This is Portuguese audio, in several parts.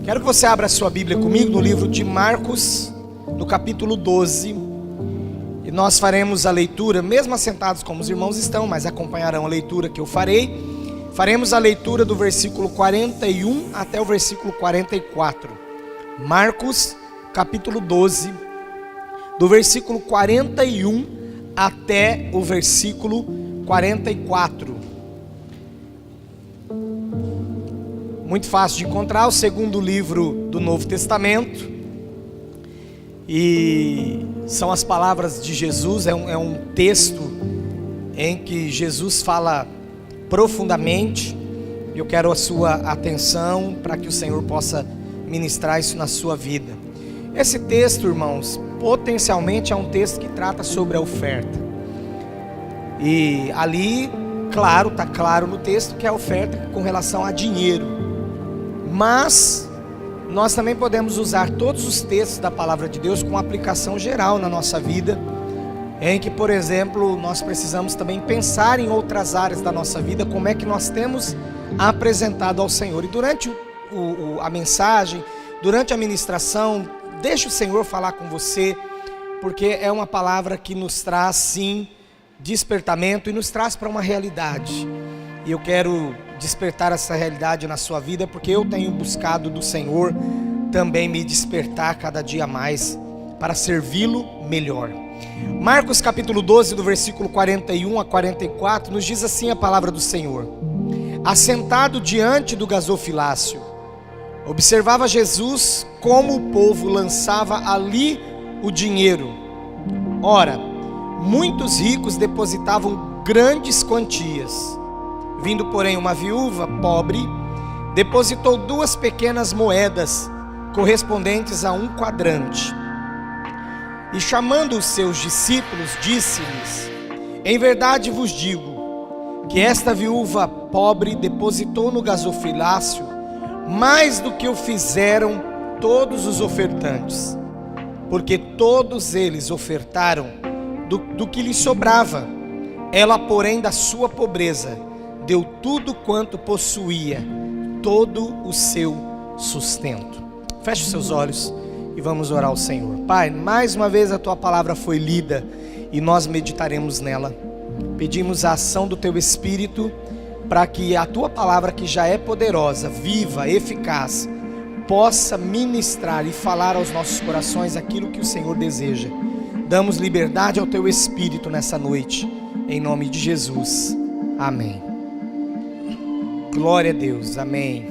Quero que você abra a sua Bíblia comigo no livro de Marcos, no capítulo 12. E nós faremos a leitura, mesmo assentados como os irmãos estão, mas acompanharão a leitura que eu farei. Faremos a leitura do versículo 41 até o versículo 44. Marcos, capítulo 12, do versículo 41 até o versículo 44. Muito fácil de encontrar, o segundo livro do Novo Testamento. E são as palavras de Jesus, é um texto em que Jesus fala profundamente. Eu quero a sua atenção para que o Senhor possa ministrar isso na sua vida. Esse texto, irmãos, potencialmente é um texto que trata sobre a oferta. E ali, claro, está claro no texto que é a oferta com relação a dinheiro. Mas nós também podemos usar todos os textos da palavra de Deus com aplicação geral na nossa vida, em que, por exemplo, nós precisamos também pensar em outras áreas da nossa vida, como é que nós temos apresentado ao Senhor. E durante a mensagem, durante a ministração, deixa o Senhor falar com você, porque é uma palavra que nos traz sim despertamento e nos traz para uma realidade. E eu quero despertar essa realidade na sua vida, porque eu tenho buscado do Senhor também me despertar cada dia mais para servi-lo melhor. Marcos capítulo 12, do versículo 41 a 44, nos diz assim a palavra do Senhor: Assentado diante do gasofilácio, observava Jesus como o povo lançava ali o dinheiro. Ora, muitos ricos depositavam grandes quantias. Vindo, porém, uma viúva pobre, depositou 2 pequenas moedas, correspondentes a 1 quadrante. E chamando os seus discípulos, disse-lhes: Em verdade vos digo, que esta viúva pobre depositou no gasofilácio mais do que o fizeram todos os ofertantes, porque todos eles ofertaram do que lhes sobrava. Ela, porém, da sua pobreza, deu tudo quanto possuía, todo o seu sustento. Feche os seus olhos e vamos orar ao Senhor. Pai, mais uma vez a Tua palavra foi lida e nós meditaremos nela. Pedimos a ação do Teu Espírito para que a Tua palavra, que já é poderosa, viva, eficaz, possa ministrar e falar aos nossos corações aquilo que o Senhor deseja. Damos liberdade ao Teu Espírito nessa noite, em nome de Jesus. Amém. Glória a Deus, amém.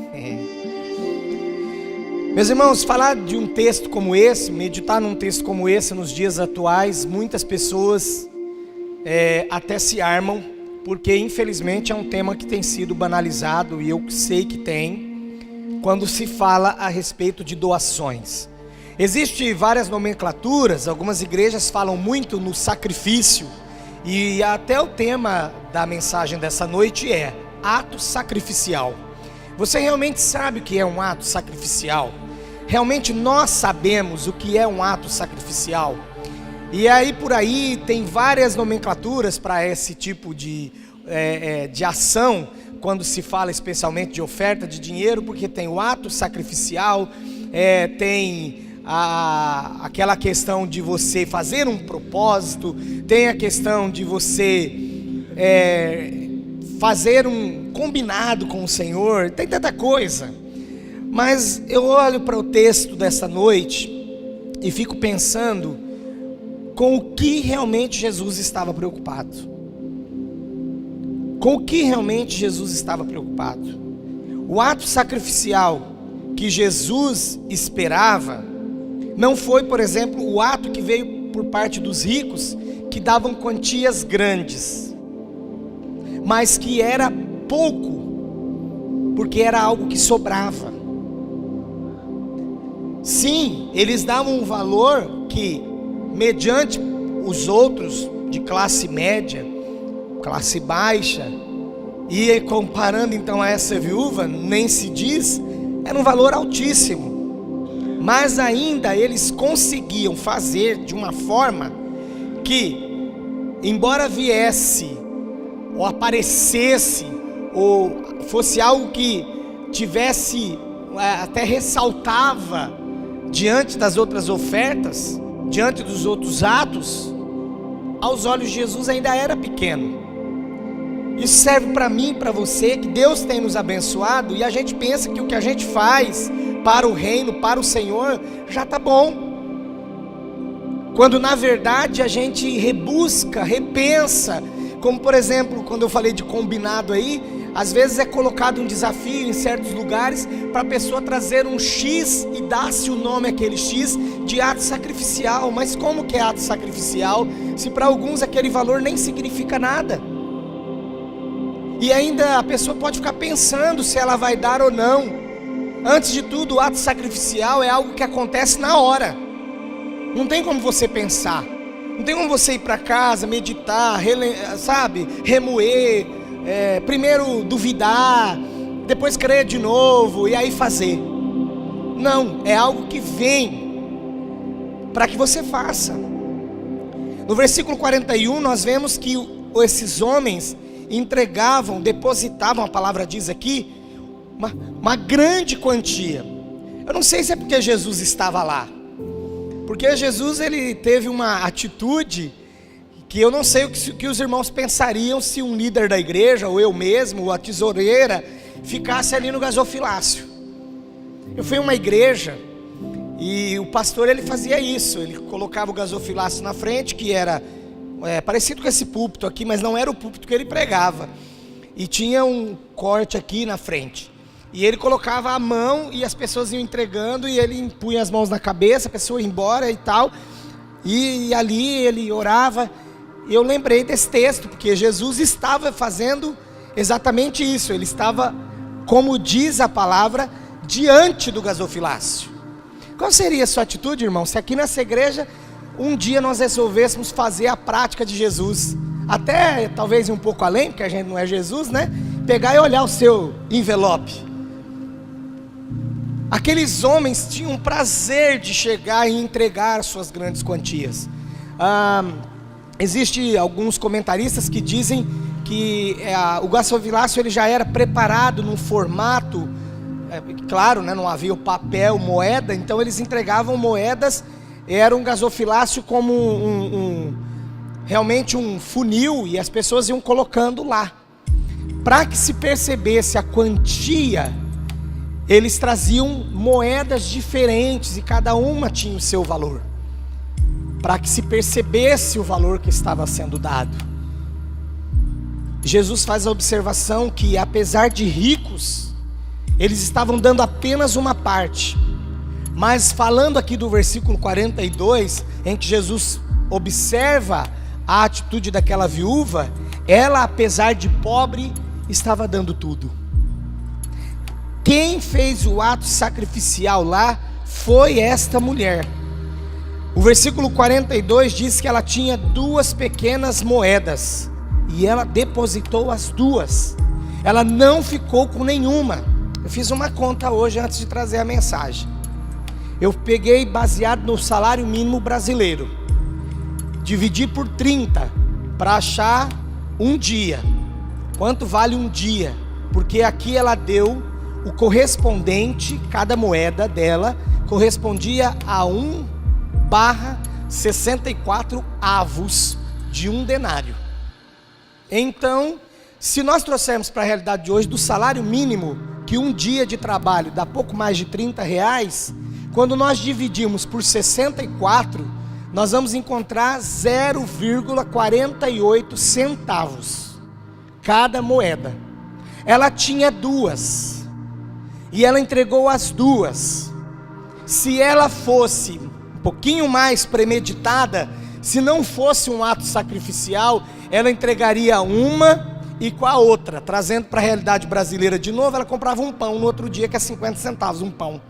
Meus irmãos, falar de um texto como esse, meditar num texto como esse nos dias atuais, muitas pessoas até se armam, porque infelizmente é um tema que tem sido banalizado, e eu sei que tem, quando se fala a respeito de doações. Existem várias nomenclaturas, algumas igrejas falam muito no sacrifício, e até o tema da mensagem dessa noite é ato sacrificial. Você realmente sabe o que é um ato sacrificial? Realmente nós sabemos o que é um ato sacrificial? E aí por aí tem várias nomenclaturas para esse tipo de ação, quando se fala especialmente de oferta de dinheiro, porque tem o ato sacrificial, tem aquela questão de você fazer um propósito, tem a questão de você fazer um combinado com o Senhor, tem tanta coisa. Mas eu olho para o texto dessa noite e fico pensando com o que realmente Jesus estava preocupado. Com o que realmente Jesus estava preocupado. O ato sacrificial que Jesus esperava não foi, por exemplo, o ato que veio por parte dos ricos, que davam quantias grandes, mas que era pouco, porque era algo que sobrava. Sim, eles davam um valor que, mediante os outros de classe média, classe baixa, e comparando então a essa viúva, nem se diz, era um valor altíssimo. Mas ainda eles conseguiam fazer de uma forma que, embora viesse ou aparecesse ou fosse algo que tivesse até ressaltava diante das outras ofertas, diante dos outros atos, aos olhos de Jesus ainda era pequeno. Isso serve para mim e para você, que Deus tem nos abençoado, e a gente pensa que o que a gente faz para o reino, para o Senhor, já está bom, quando na verdade a gente rebusca, repensa, como por exemplo, quando eu falei de combinado aí, às vezes é colocado um desafio em certos lugares, para a pessoa trazer um X, e dar-se o nome àquele X, de ato sacrificial. Mas como que é ato sacrificial, se para alguns aquele valor nem significa nada? E ainda a pessoa pode ficar pensando se ela vai dar ou não. Antes de tudo, o ato sacrificial é algo que acontece na hora. Não tem como você pensar, não tem como você ir para casa, meditar, remoer, primeiro duvidar, depois crer de novo e aí fazer. Não, é algo que vem para que você faça. No versículo 41 nós vemos que esses homens entregavam, depositavam, a palavra diz aqui, uma grande quantia. Eu não sei se é porque Jesus estava lá, porque Jesus ele teve uma atitude que eu não sei o que os irmãos pensariam se um líder da igreja, ou eu mesmo, ou a tesoureira, ficasse ali no gasofilácio. Eu fui em uma igreja e o pastor ele fazia isso, ele colocava o gasofilácio na frente, que era parecido com esse púlpito aqui, mas não era o púlpito que ele pregava, e tinha um corte aqui na frente, e ele colocava a mão e as pessoas iam entregando, e ele impunha as mãos na cabeça, a pessoa ia embora e tal, e ali ele orava. E eu lembrei desse texto, porque Jesus estava fazendo exatamente isso, ele estava, como diz a palavra, diante do gasofilácio. Qual seria a sua atitude, irmão, se aqui nessa igreja um dia nós resolvêssemos fazer a prática de Jesus, até talvez ir um pouco além, porque a gente não é Jesus, né? Pegar e olhar o seu envelope. Aqueles homens tinham prazer de chegar e entregar suas grandes quantias. Existem alguns comentaristas que dizem que o gasofilácio ele já era preparado num formato, claro, né, não havia o papel, moeda, então eles entregavam moedas. Era um gasofilácio como realmente um funil, e as pessoas iam colocando lá. Para que se percebesse a quantia, eles traziam moedas diferentes, e cada uma tinha o seu valor, para que se percebesse o valor que estava sendo dado. Jesus faz a observação que, apesar de ricos, eles estavam dando apenas uma parte. Mas falando aqui do versículo 42, em que Jesus observa a atitude daquela viúva, ela, apesar de pobre, estava dando tudo. Quem fez o ato sacrificial lá foi esta mulher. O versículo 42 diz que ela tinha 2 pequenas moedas, e ela depositou as 2. Ela não ficou com nenhuma. Eu fiz uma conta hoje antes de trazer a mensagem. Eu peguei baseado no salário mínimo brasileiro, dividi por 30 para achar um dia. Quanto vale um dia? Porque aqui ela deu o correspondente, cada moeda dela correspondia a 1/64 avos de um denário. Então, se nós trouxermos para a realidade de hoje, do salário mínimo, que um dia de trabalho dá pouco mais de R$30, quando nós dividimos por 64, nós vamos encontrar 0,48 centavos cada moeda. Ela tinha 2 e ela entregou as 2. Se ela fosse um pouquinho mais premeditada, se não fosse um ato sacrificial, ela entregaria uma e com a outra, trazendo para a realidade brasileira de novo, ela comprava um pão no outro dia, que é 50 centavos um pão.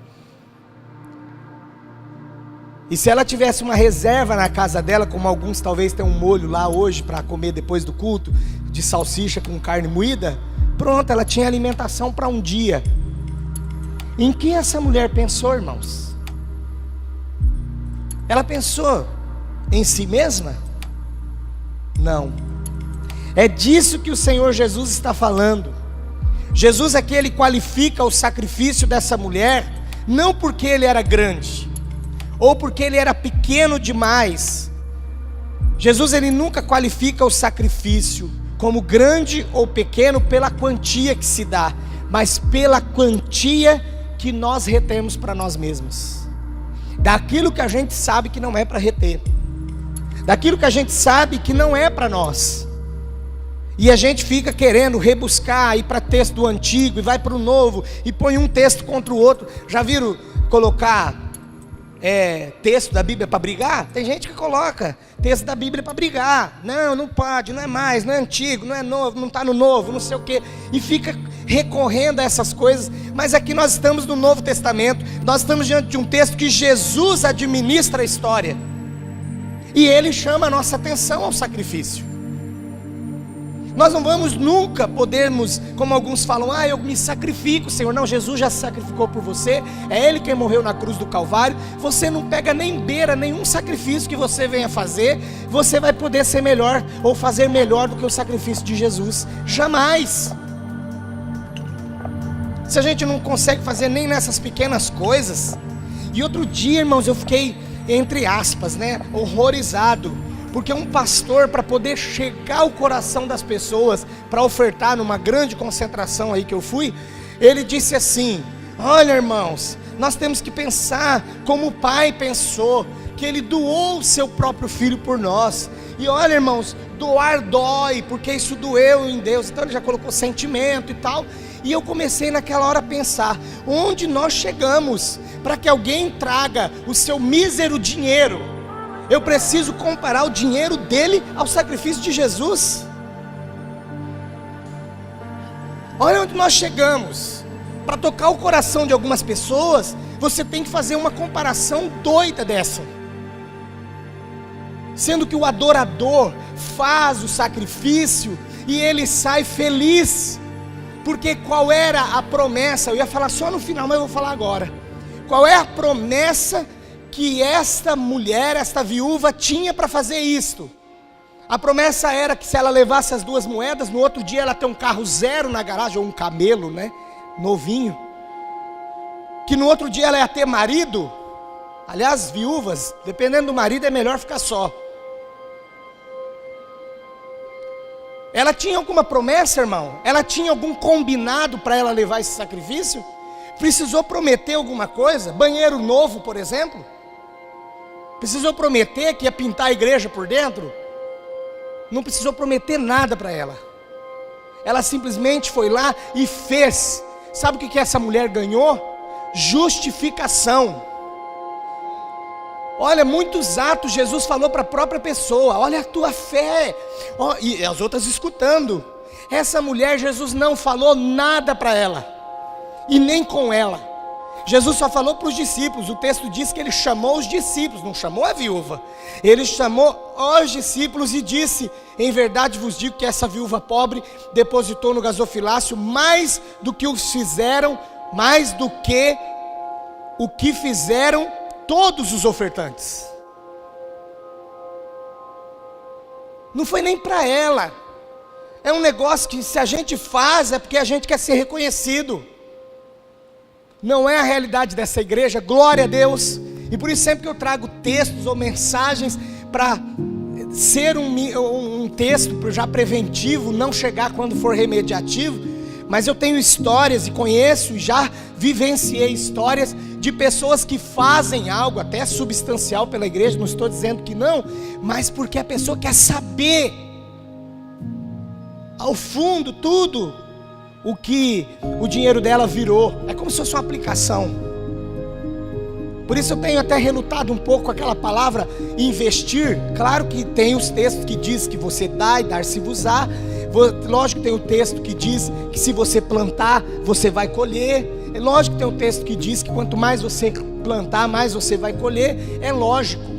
E se ela tivesse uma reserva na casa dela, como alguns talvez tenham um molho lá hoje para comer depois do culto, de salsicha com carne moída, pronto, ela tinha alimentação para um dia. Em que essa mulher pensou, irmãos? Ela pensou em si mesma? Não. É disso que o Senhor Jesus está falando. Jesus aqui ele qualifica o sacrifício dessa mulher, não porque ele era grande, ou porque ele era pequeno demais. Jesus ele nunca qualifica o sacrifício como grande ou pequeno pela quantia que se dá, mas pela quantia que nós retemos para nós mesmos, daquilo que a gente sabe que não é para reter, daquilo que a gente sabe que não é para nós. E a gente fica querendo rebuscar, ir para texto do antigo, e vai para o novo, e põe um texto contra o outro. Já viram colocar texto da Bíblia para brigar? Tem gente que coloca texto da Bíblia para brigar. Não, não pode, não é mais, não é antigo, não é novo, não está no novo, não sei o quê. E fica recorrendo a essas coisas. Mas aqui nós estamos no Novo Testamento, nós estamos diante de um texto que Jesus administra a história. E Ele chama a nossa atenção ao sacrifício. Nós não vamos nunca podermos, como alguns falam, eu me sacrifico, Senhor. Não, Jesus já se sacrificou por você, é Ele quem morreu na cruz do Calvário. Você não pega nem beira, nenhum sacrifício que você venha fazer, você vai poder ser melhor, ou fazer melhor do que o sacrifício de Jesus, jamais. Se a gente não consegue fazer nem nessas pequenas coisas. E outro dia, irmãos, eu fiquei, entre aspas, horrorizado, porque um pastor, para poder chegar ao coração das pessoas, para ofertar numa grande concentração aí que eu fui, ele disse assim: olha, irmãos, nós temos que pensar como o Pai pensou, que Ele doou o seu próprio Filho por nós. E olha, irmãos, doar dói, porque isso doeu em Deus. Então ele já colocou sentimento e tal. E eu comecei naquela hora a pensar, onde nós chegamos para que alguém traga o seu mísero dinheiro? Eu preciso comparar o dinheiro dele ao sacrifício de Jesus. Olha onde nós chegamos. Para tocar o coração de algumas pessoas, você tem que fazer uma comparação doida dessa. Sendo que o adorador faz o sacrifício e ele sai feliz. Porque qual era a promessa? Eu ia falar só no final, mas eu vou falar agora. Qual é a promessa que esta mulher, esta viúva tinha para fazer isto? A promessa era que se ela levasse as 2 moedas, no outro dia ela tem um carro zero na garagem, ou um camelo, novinho. Que no outro dia ela ia ter marido. Aliás, viúvas, dependendo do marido, é melhor ficar só. Ela tinha alguma promessa, irmão? Ela tinha algum combinado para ela levar esse sacrifício? Precisou prometer alguma coisa? Banheiro novo, por exemplo? Precisou prometer que ia pintar a igreja por dentro? Não precisou prometer nada para ela. Ela simplesmente foi lá e fez. Sabe o que essa mulher ganhou? Justificação. Olha, muitos atos Jesus falou para a própria pessoa: olha a tua fé. E as outras escutando. Essa mulher, Jesus não falou nada para ela, e nem com ela. Jesus só falou para os discípulos. O texto diz que ele chamou os discípulos, não chamou a viúva. Ele chamou os discípulos e disse: em verdade vos digo que essa viúva pobre depositou no gasofilácio mais do que os fizeram, mais do que o que fizeram todos os ofertantes. Não foi nem para ela. É um negócio que, se a gente faz, é porque a gente quer ser reconhecido. Não é a realidade dessa igreja, glória a Deus. E por isso sempre que eu trago textos ou mensagens para ser um texto já preventivo, não chegar quando for remediativo, mas eu tenho histórias e conheço, já vivenciei histórias de pessoas que fazem algo até substancial pela igreja. Não estou dizendo que não, mas porque a pessoa quer saber ao fundo tudo o que o dinheiro dela virou. É como se fosse uma aplicação. Por isso eu tenho até relutado um pouco com aquela palavra investir. Claro que tem os textos que diz que você dá e dar-se-vos-á. Lógico que tem o texto que diz que se você plantar, você vai colher. É lógico que tem o texto que diz que quanto mais você plantar, mais você vai colher. É lógico.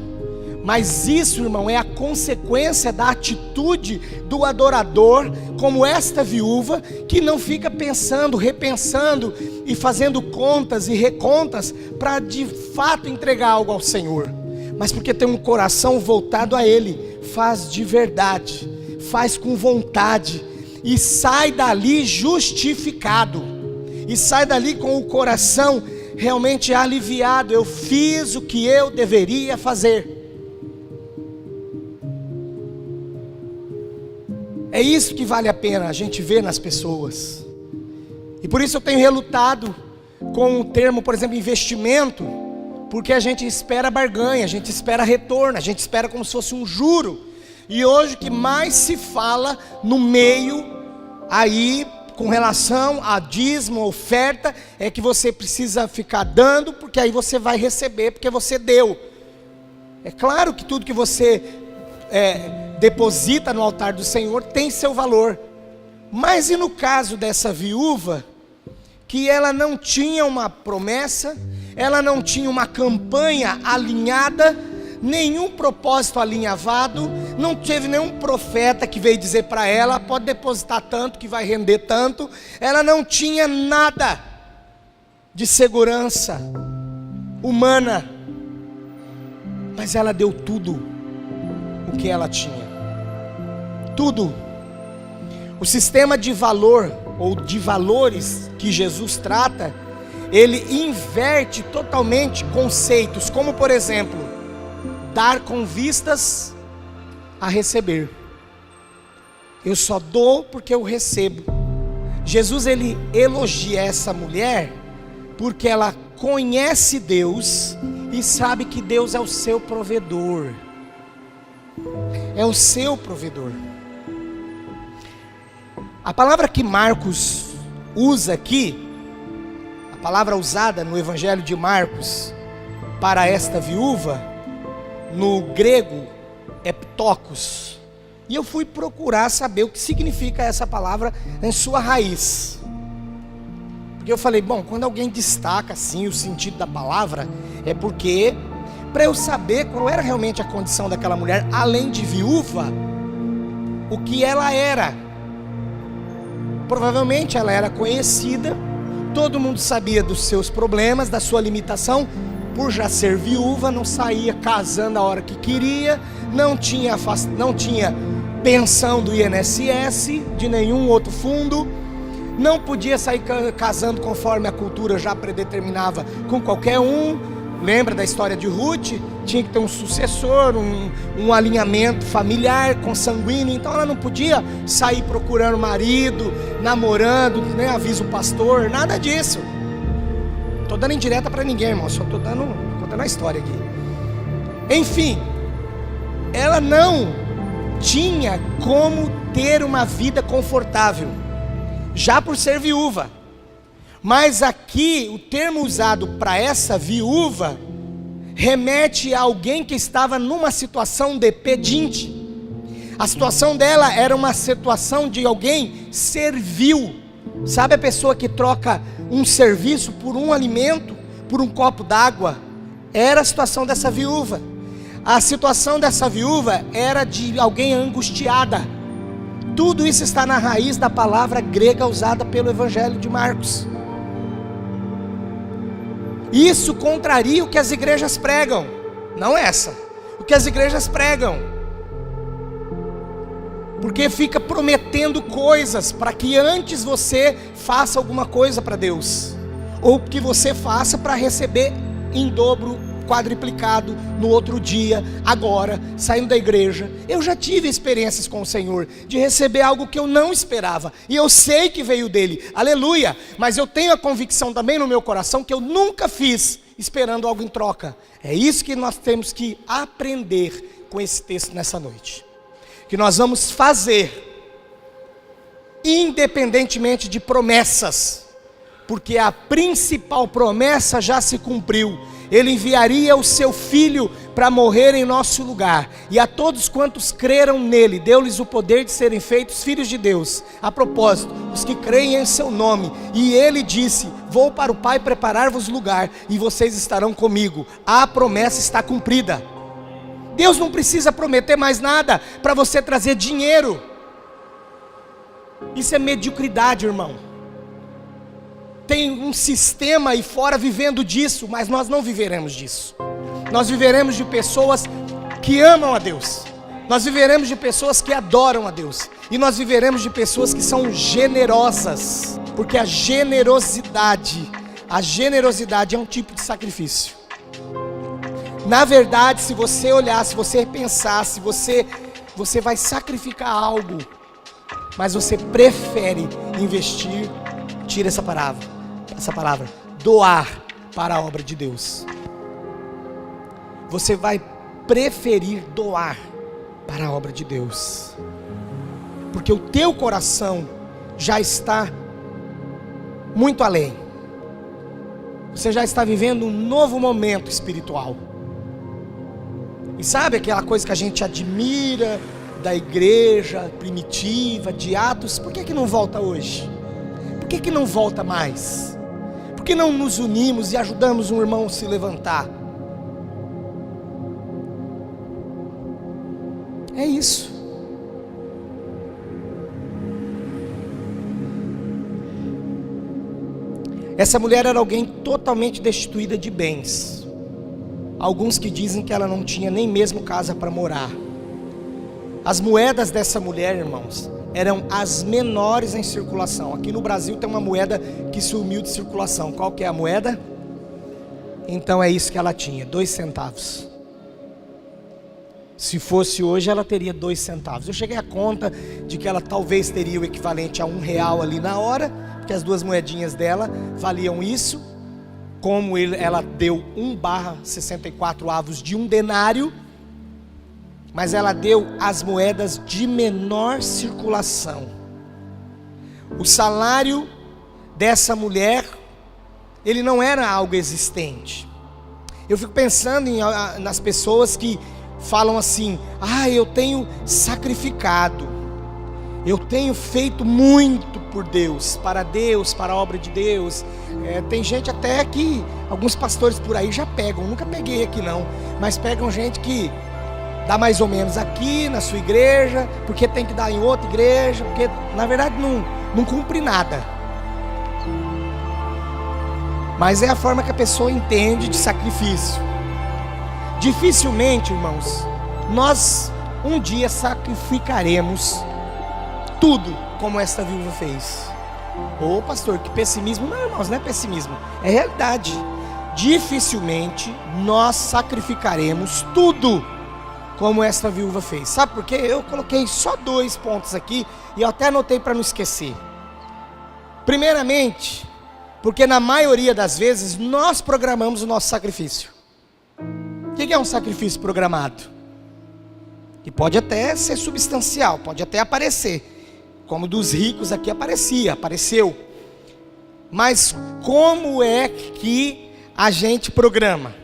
Mas isso, irmão, é a consequência da atitude do adorador, como esta viúva, que não fica pensando, repensando e fazendo contas e recontas para de fato entregar algo ao Senhor, mas porque tem um coração voltado a Ele, faz de verdade, faz com vontade. e sai dali justificado, e sai dali com o coração realmente aliviado. Eu fiz o que eu deveria fazer. É isso que vale a pena a gente ver nas pessoas. E por isso eu tenho relutado com o termo, por exemplo, investimento, porque a gente espera barganha, a gente espera retorno, a gente espera como se fosse um juro. E hoje o que mais se fala no meio aí com relação a dízimo, oferta, é que você precisa ficar dando, porque aí você vai receber, porque você deu. É claro que tudo que você deposita no altar do Senhor tem seu valor. Mas e no caso dessa viúva, que ela não tinha uma promessa, ela não tinha uma campanha alinhada, nenhum propósito alinhavado, não teve nenhum profeta que veio dizer para ela, pode depositar tanto que vai render tanto. Ela não tinha nada de segurança humana, mas ela deu tudo o que ela tinha, tudo. O sistema de valor ou de valores que Jesus trata, ele inverte totalmente conceitos, como por exemplo, dar com vistas a receber. Eu só dou porque eu recebo. Jesus, ele elogia essa mulher porque ela conhece Deus e sabe que Deus é o seu provedor. É o seu provedor. A palavra que Marcos usa aqui, a palavra usada no Evangelho de Marcos para esta viúva, no grego é ptokos. E eu fui procurar saber o que significa essa palavra em sua raiz. Porque eu falei, bom, quando alguém destaca assim o sentido da palavra, é porque, para eu saber qual era realmente a condição daquela mulher, além de viúva, o que ela era. Provavelmente ela era conhecida, todo mundo sabia dos seus problemas, da sua limitação. Por já ser viúva, não saía casando a hora que queria, não tinha pensão do INSS, de nenhum outro fundo, não podia sair casando conforme a cultura já predeterminava com qualquer um. Lembra da história de Ruth? Tinha que ter um sucessor, um alinhamento familiar, consanguíneo. Então ela não podia sair procurando marido, namorando, nem avisa o pastor, nada disso. Estou dando indireta para ninguém, irmão, só estou contando a história aqui. Enfim, ela não tinha como ter uma vida confortável, já por ser viúva. Mas aqui, o termo usado para essa viúva, remete a alguém que estava numa situação de pedinte. A situação dela era uma situação de alguém servil. Sabe a pessoa que troca um serviço por um alimento, por um copo d'água? Era a situação dessa viúva. A situação dessa viúva era de alguém angustiada. Tudo isso está na raiz da palavra grega usada pelo Evangelho de Marcos. Isso contraria o que as igrejas pregam, não essa, o que as igrejas pregam, porque fica prometendo coisas para que antes você faça alguma coisa para Deus, ou que você faça para receber em dobro, quadriplicado no outro dia, agora, saindo da igreja. Eu já tive experiências com o Senhor, de receber algo que eu não esperava, e eu sei que veio dele, aleluia, mas eu tenho a convicção também no meu coração, que eu nunca fiz, esperando algo em troca. É isso que nós temos que aprender com esse texto nessa noite, que nós vamos fazer, independentemente de promessas, porque a principal promessa já se cumpriu. Ele enviaria o seu Filho para morrer em nosso lugar, e a todos quantos creram nele, deu-lhes o poder de serem feitos filhos de Deus. A propósito, os que creem em seu nome. E ele disse, vou para o Pai preparar-vos lugar, e vocês estarão comigo. A promessa está cumprida. Deus não precisa prometer mais nada para você trazer dinheiro. Isso é mediocridade, irmão. Tem um sistema aí fora vivendo disso, mas nós não viveremos disso. Nós viveremos de pessoas que amam a Deus. Nós viveremos de pessoas que adoram a Deus. E nós viveremos de pessoas que são generosas, porque a generosidade é um tipo de sacrifício. Na verdade, se você olhar, se você pensar, se você vai sacrificar algo, mas você prefere investir, tira essa palavra, doar para a obra de Deus. Você vai preferir doar para a obra de Deus, porque o teu coração já está muito além. Você já está vivendo um novo momento espiritual. E sabe aquela coisa que a gente admira da igreja primitiva, de Atos? Por que não volta hoje? Por que não volta mais? Por que não nos unimos e ajudamos um irmão a se levantar? É isso. Essa mulher era alguém totalmente destituída de bens. Alguns que dizem que ela não tinha nem mesmo casa para morar. As moedas dessa mulher, irmãos, eram as menores em circulação. Aqui no Brasil tem uma moeda que sumiu de circulação. Qual que é a moeda? Então é isso que ela tinha, 2 centavos. Se fosse hoje, ela teria 2 centavos. Eu cheguei à conta de que ela talvez teria o equivalente a R$1 ali na hora, porque as 2 moedinhas dela valiam isso. Como ela deu 1/64 avos de 1 denário, mas ela deu as moedas de menor circulação. O salário dessa mulher, ele não era algo existente. Eu fico pensando nas pessoas que falam assim: eu tenho sacrificado, eu tenho feito muito por Deus, para a obra de Deus. Tem gente até que, alguns pastores por aí já pegam, nunca peguei aqui não, mas pegam gente que dá mais ou menos aqui na sua igreja, porque tem que dar em outra igreja, porque na verdade não cumpre nada. Mas é a forma que a pessoa entende de sacrifício. Dificilmente, irmãos, nós um dia sacrificaremos tudo como esta viúva fez. Ô pastor, que pessimismo. Não, irmãos, não é pessimismo, é realidade. Dificilmente nós sacrificaremos tudo como esta viúva fez. Sabe por quê? Eu coloquei só 2 pontos aqui e eu até anotei para não esquecer. Primeiramente, porque na maioria das vezes nós programamos o nosso sacrifício. O que é um sacrifício programado? Que pode até ser substancial, pode até aparecer, como dos ricos aqui apareceu. Mas como é que a gente programa?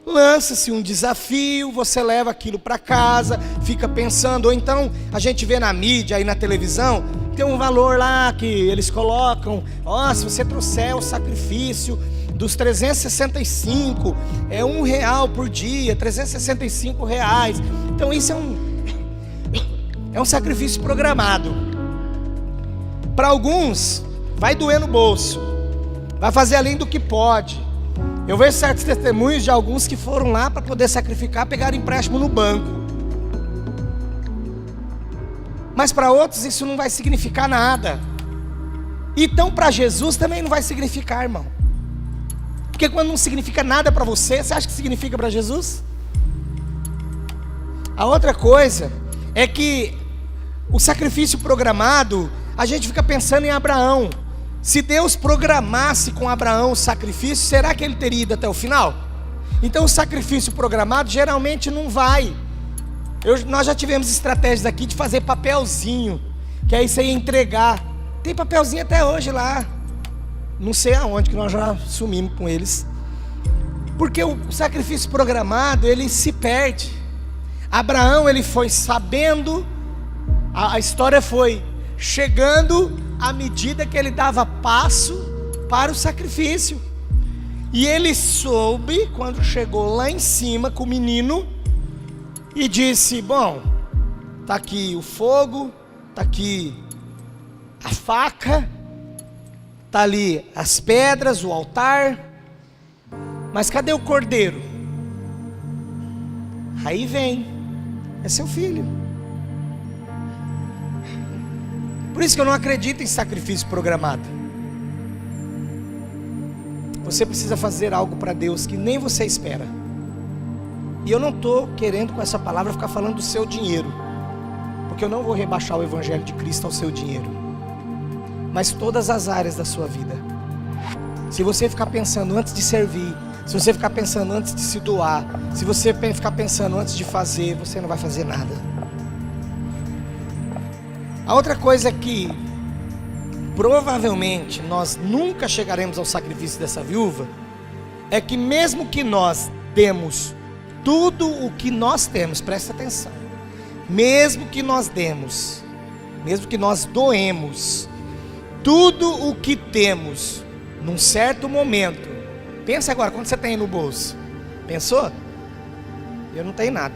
Lança-se um desafio, você leva aquilo para casa, fica pensando, ou então a gente vê na mídia, aí na televisão, tem um valor lá que eles colocam: se você trouxer o sacrifício dos 365, é R$1 por dia, R$365. Então isso é um sacrifício programado. Para alguns vai doer no bolso, vai fazer além do que pode. Eu vejo certos testemunhos de alguns que foram lá para poder sacrificar, pegaram empréstimo no banco. Mas para outros isso não vai significar nada. Então para Jesus também não vai significar, irmão. Porque quando não significa nada para você, você acha que significa para Jesus? A outra coisa é que o sacrifício programado, a gente fica pensando em Abraão. Se Deus programasse com Abraão o sacrifício, será que ele teria ido até o final? Então o sacrifício programado geralmente não vai. Nós já tivemos estratégias aqui de fazer papelzinho, que aí você ia entregar. Tem papelzinho até hoje lá, não sei aonde, que nós já sumimos com eles. Porque o sacrifício programado, ele se perde. Abraão, ele foi sabendo, a história foi chegando à medida que ele dava passo para o sacrifício. E ele soube, quando chegou lá em cima com o menino, e disse: bom, está aqui o fogo, está aqui a faca, está ali as pedras, o altar, mas cadê o cordeiro? Aí vem, é seu filho. Por isso que eu não acredito em sacrifício programado. Você precisa fazer algo para Deus que nem você espera. E eu não estou querendo com essa palavra ficar falando do seu dinheiro, porque eu não vou rebaixar o Evangelho de Cristo ao seu dinheiro, mas todas as áreas da sua vida. Se você ficar pensando antes de servir, se você ficar pensando antes de se doar, se você ficar pensando antes de fazer, você não vai fazer nada. A outra coisa é que provavelmente nós nunca chegaremos ao sacrifício dessa viúva, é que mesmo que nós demos tudo o que nós temos, presta atenção, mesmo que nós demos, mesmo que nós doemos tudo o que temos, num certo momento, pensa agora, quando você tem aí no bolso, pensou? Eu não tenho nada,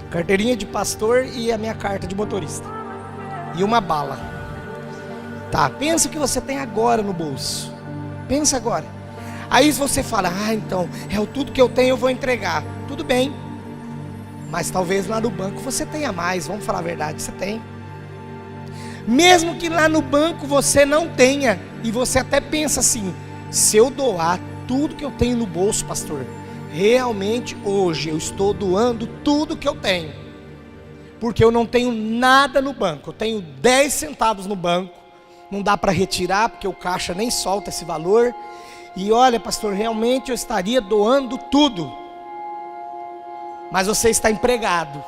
carteirinha de pastor e a minha carta de motorista, e uma bala, tá, pensa o que você tem agora no bolso, pensa agora. Aí você fala, então, é tudo que eu tenho eu vou entregar. Tudo bem, mas talvez lá no banco você tenha mais, vamos falar a verdade, você tem. Mesmo que lá no banco você não tenha, e você até pensa assim, se eu doar tudo que eu tenho no bolso, pastor, realmente hoje eu estou doando tudo que eu tenho, porque eu não tenho nada no banco, eu tenho 10 centavos no banco, não dá para retirar, porque o caixa nem solta esse valor. E olha, pastor, realmente eu estaria doando tudo, mas você está empregado.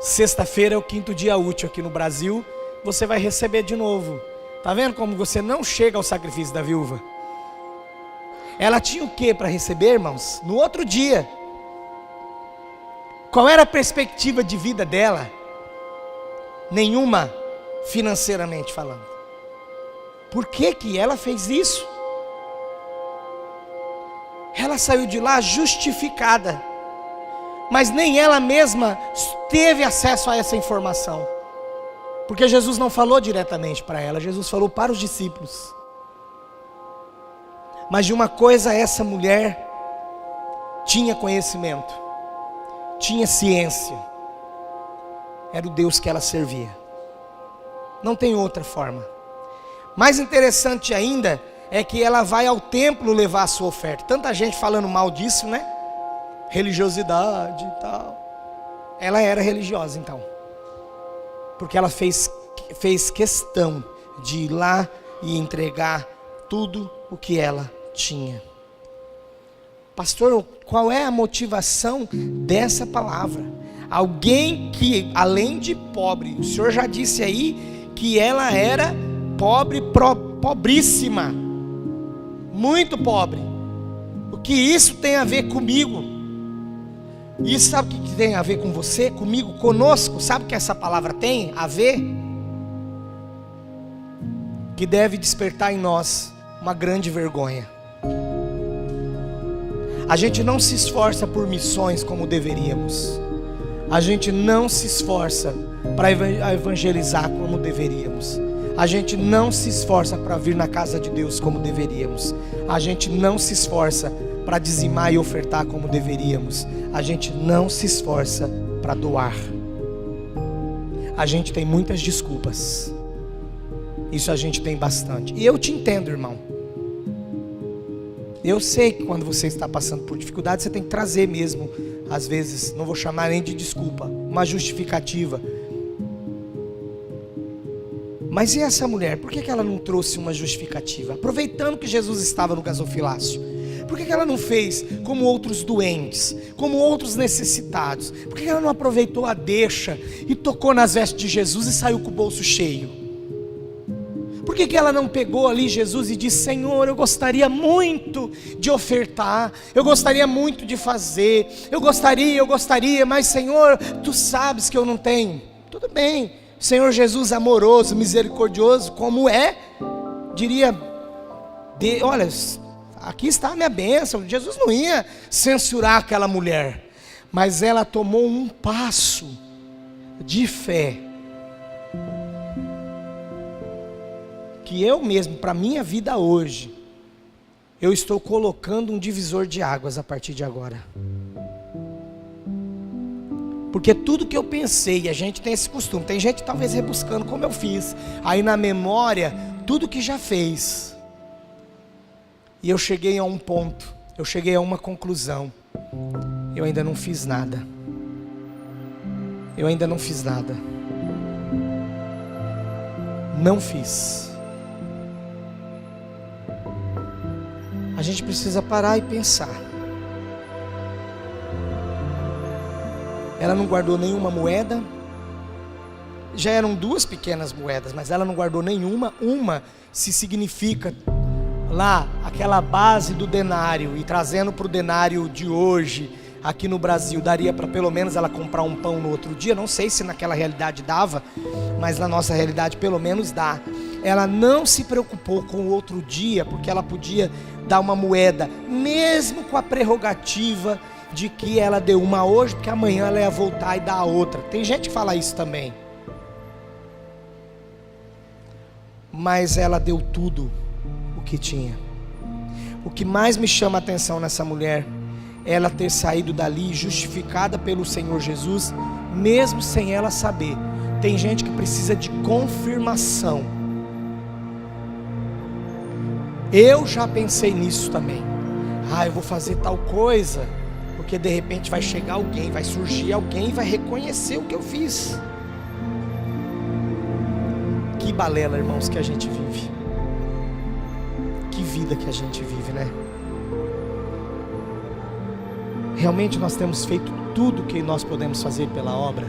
Sexta-feira é o 5º dia útil aqui no Brasil, você vai receber de novo. Tá vendo como você não chega ao sacrifício da viúva? Ela tinha o que para receber, irmãos? No outro dia. Qual era a perspectiva de vida dela? Nenhuma, financeiramente falando. Por que que ela fez isso? Ela saiu de lá justificada, mas nem ela mesma teve acesso a essa informação, porque Jesus não falou diretamente para ela, Jesus falou para os discípulos. Mas de uma coisa essa mulher tinha conhecimento, tinha ciência, era o Deus que ela servia, não tem outra forma. Mais interessante ainda é que ela vai ao templo levar a sua oferta. Tanta gente falando mal disso, né? Religiosidade e tal. Ela era religiosa então, porque ela fez questão de ir lá e entregar tudo o que ela tinha. Pastor, qual é a motivação dessa palavra? Alguém que, além de pobre, o senhor já disse aí que ela era pobre, pobríssima, muito pobre. O que isso tem a ver comigo? Isso sabe o que tem a ver com você, comigo, conosco? Sabe o que essa palavra tem a ver? Que deve despertar em nós uma grande vergonha. A gente não se esforça por missões como deveríamos. A gente não se esforça para evangelizar como deveríamos. A gente não se esforça para vir na casa de Deus como deveríamos. A gente não se esforça para dizimar e ofertar como deveríamos. A gente não se esforça para doar. A gente tem muitas desculpas. Isso a gente tem bastante. E eu te entendo, irmão. Eu sei que quando você está passando por dificuldade, você tem que trazer mesmo, às vezes, não vou chamar nem de desculpa, uma justificativa. Mas e essa mulher? Por que ela não trouxe uma justificativa? Aproveitando que Jesus estava no gasofilácio, por que ela não fez como outros doentes, como outros necessitados? Por que ela não aproveitou a deixa e tocou nas vestes de Jesus e saiu com o bolso cheio? Por que ela não pegou ali Jesus e disse: Senhor, eu gostaria muito de ofertar, eu gostaria muito de fazer, eu gostaria, mas Senhor, Tu sabes que eu não tenho. Tudo bem, Senhor Jesus amoroso, misericordioso, como é, diria, olha, aqui está a minha bênção. Jesus não ia censurar aquela mulher, mas ela tomou um passo de fé, que eu mesmo, para a minha vida hoje, eu estou colocando um divisor de águas a partir de agora. Porque tudo que eu pensei, a gente tem esse costume, tem gente talvez rebuscando como eu fiz, aí na memória, tudo que já fez. E eu cheguei a um ponto, eu cheguei a uma conclusão: eu ainda não fiz nada. Eu ainda não fiz nada. Não fiz. A gente precisa parar e pensar. Ela não guardou nenhuma moeda. Já eram 2 pequenas moedas, mas ela não guardou nenhuma. Uma se significa lá aquela base do denário, e trazendo para o denário de hoje, aqui no Brasil, daria para pelo menos ela comprar um pão no outro dia. Não sei se naquela realidade dava, mas na nossa realidade pelo menos dá. Ela não se preocupou com o outro dia, porque ela podia dar uma moeda, mesmo com a prerrogativa de que ela deu uma hoje, porque amanhã ela ia voltar e dar a outra. Tem gente que fala isso também. Mas ela deu tudo o que tinha. O que mais me chama a atenção nessa mulher é ela ter saído dali justificada pelo Senhor Jesus, mesmo sem ela saber. Tem gente que precisa de confirmação. Eu já pensei nisso também. Eu vou fazer tal coisa, porque de repente vai chegar alguém, vai surgir alguém e vai reconhecer o que eu fiz. Que balela, irmãos, que a gente vive. Que vida que a gente vive, né? Realmente nós temos feito tudo o que nós podemos fazer pela obra?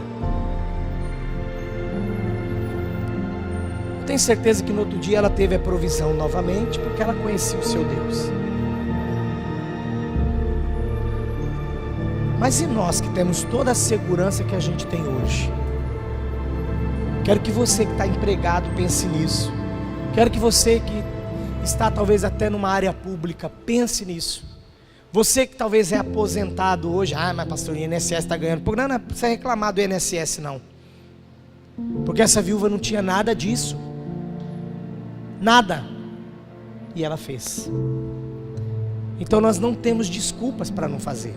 Eu tenho certeza que no outro dia ela teve a provisão novamente, porque ela conhecia o seu Deus. Mas e nós que temos toda a segurança que a gente tem hoje? Quero que você que está empregado pense nisso. Quero que você que está talvez até numa área pública, pense nisso. Você que talvez é aposentado hoje, mas pastor, o INSS está ganhando. Não precisa reclamar do INSS não. Porque essa viúva não tinha nada disso. Nada. E ela fez. Então nós não temos desculpas para não fazer.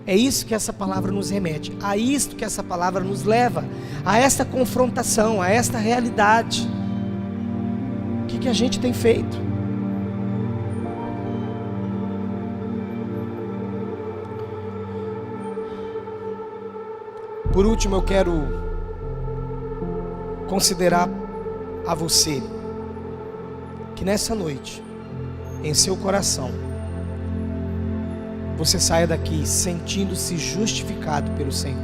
É isso que essa palavra nos remete. A isto que essa palavra nos leva. A esta confrontação, a esta realidade. O que a gente tem feito? Por último, eu quero considerar a você que nessa noite, em seu coração, você saia daqui sentindo-se justificado pelo Senhor.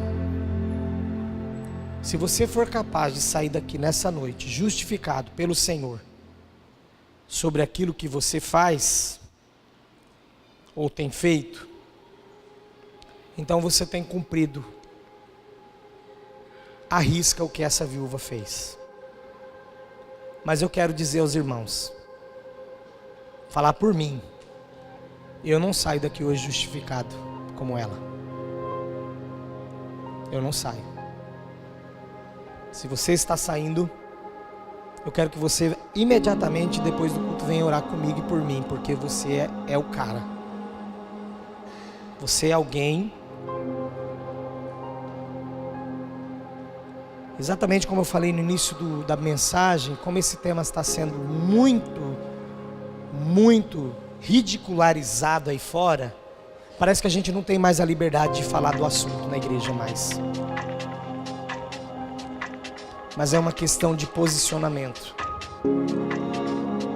Se você for capaz de sair daqui nessa noite justificado pelo Senhor sobre aquilo que você faz ou tem feito, então você tem cumprido à risca o que essa viúva fez. Mas eu quero dizer aos irmãos, falar por mim, eu não saio daqui hoje justificado como ela. Eu não saio. Se você está saindo, eu quero que você imediatamente depois do culto venha orar comigo e por mim, porque você é o cara. Você é alguém, exatamente como eu falei no início da mensagem, como esse tema está sendo muito ridicularizado aí fora, parece que a gente não tem mais a liberdade de falar do assunto na igreja mais. Mas é uma questão de posicionamento.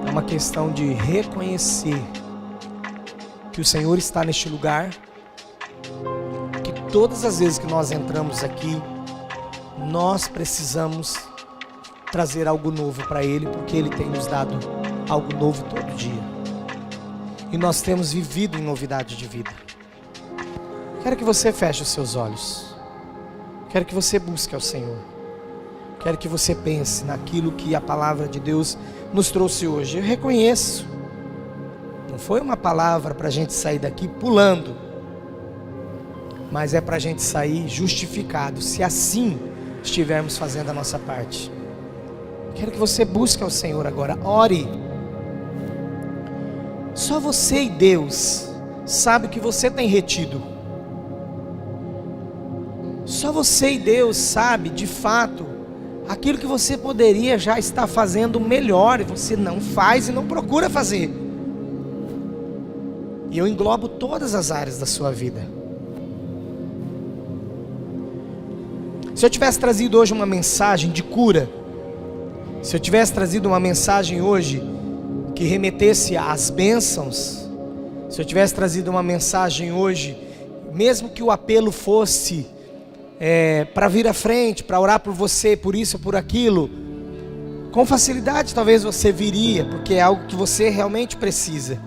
É uma questão de reconhecer que o Senhor está neste lugar, que todas as vezes que nós entramos aqui, nós precisamos trazer algo novo para Ele, porque Ele tem nos dado algo novo todo dia. E nós temos vivido em novidade de vida. Quero que você feche os seus olhos. Quero que você busque ao Senhor. Quero que você pense naquilo que a palavra de Deus nos trouxe hoje. Eu reconheço. Não foi uma palavra para a gente sair daqui pulando. Mas é para a gente sair justificado, se assim estivermos fazendo a nossa parte. Quero que você busque ao Senhor agora. Ore. Só você e Deus sabe o que você tem retido. Só você e Deus sabe, de fato, aquilo que você poderia já estar fazendo melhor, e você não faz e não procura fazer. E eu englobo todas as áreas da sua vida. Se eu tivesse trazido hoje uma mensagem de cura, se eu tivesse trazido uma mensagem hoje que remetesse às bênçãos, se eu tivesse trazido uma mensagem hoje, mesmo que o apelo fosse para vir à frente, para orar por você, por isso ou por aquilo, com facilidade talvez você viria, porque é algo que você realmente precisa.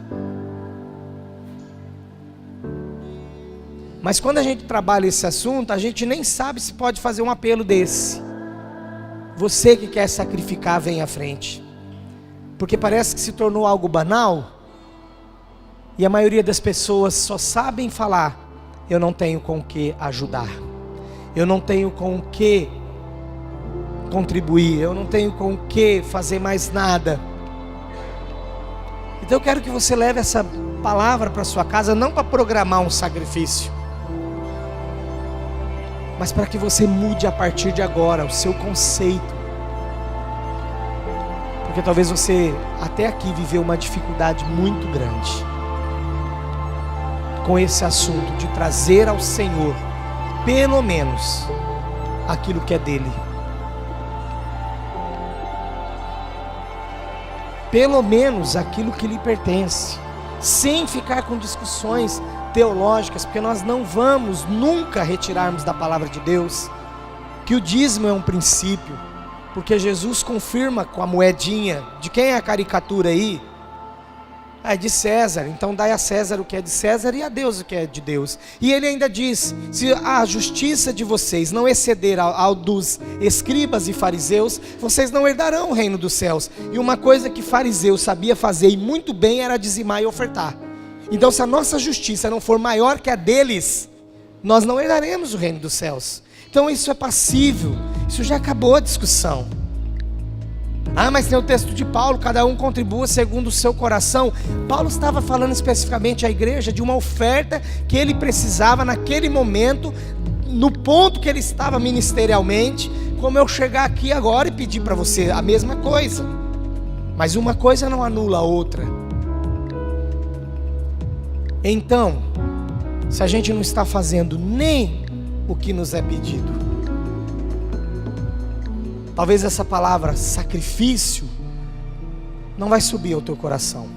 Mas quando a gente trabalha esse assunto, a gente nem sabe se pode fazer um apelo desse. Você que quer sacrificar, vem à frente. Porque parece que se tornou algo banal, e a maioria das pessoas só sabem falar: eu não tenho com o que ajudar, eu não tenho com o que contribuir, eu não tenho com o que fazer mais nada. Então eu quero que você leve essa palavra para sua casa, não para programar um sacrifício, mas para que você mude a partir de agora o seu conceito. Porque talvez você até aqui viveu uma dificuldade muito grande com esse assunto de trazer ao Senhor pelo menos aquilo que é dele, pelo menos aquilo que lhe pertence, sem ficar com discussões teológicas, porque nós não vamos nunca retirarmos da palavra de Deus que o dízimo é um princípio, porque Jesus confirma com a moedinha. De quem é a caricatura aí? É de César, então dai a César o que é de César e a Deus o que é de Deus. E ele ainda diz: se a justiça de vocês não exceder ao dos escribas e fariseus, vocês não herdarão o reino dos céus. E uma coisa que fariseu sabia fazer e muito bem era dizimar e ofertar. Então se a nossa justiça não for maior que a deles, nós não herdaremos o reino dos céus. Então isso é passível, isso já acabou a discussão. Ah, mas tem o texto de Paulo, cada um contribua segundo o seu coração. Paulo estava falando especificamente à igreja de uma oferta que ele precisava naquele momento, no ponto que ele estava ministerialmente, como eu chegar aqui agora e pedir para você a mesma coisa. Mas uma coisa não anula a outra. Então, se a gente não está fazendo nem o que nos é pedido, talvez essa palavra sacrifício não vai subir ao teu coração.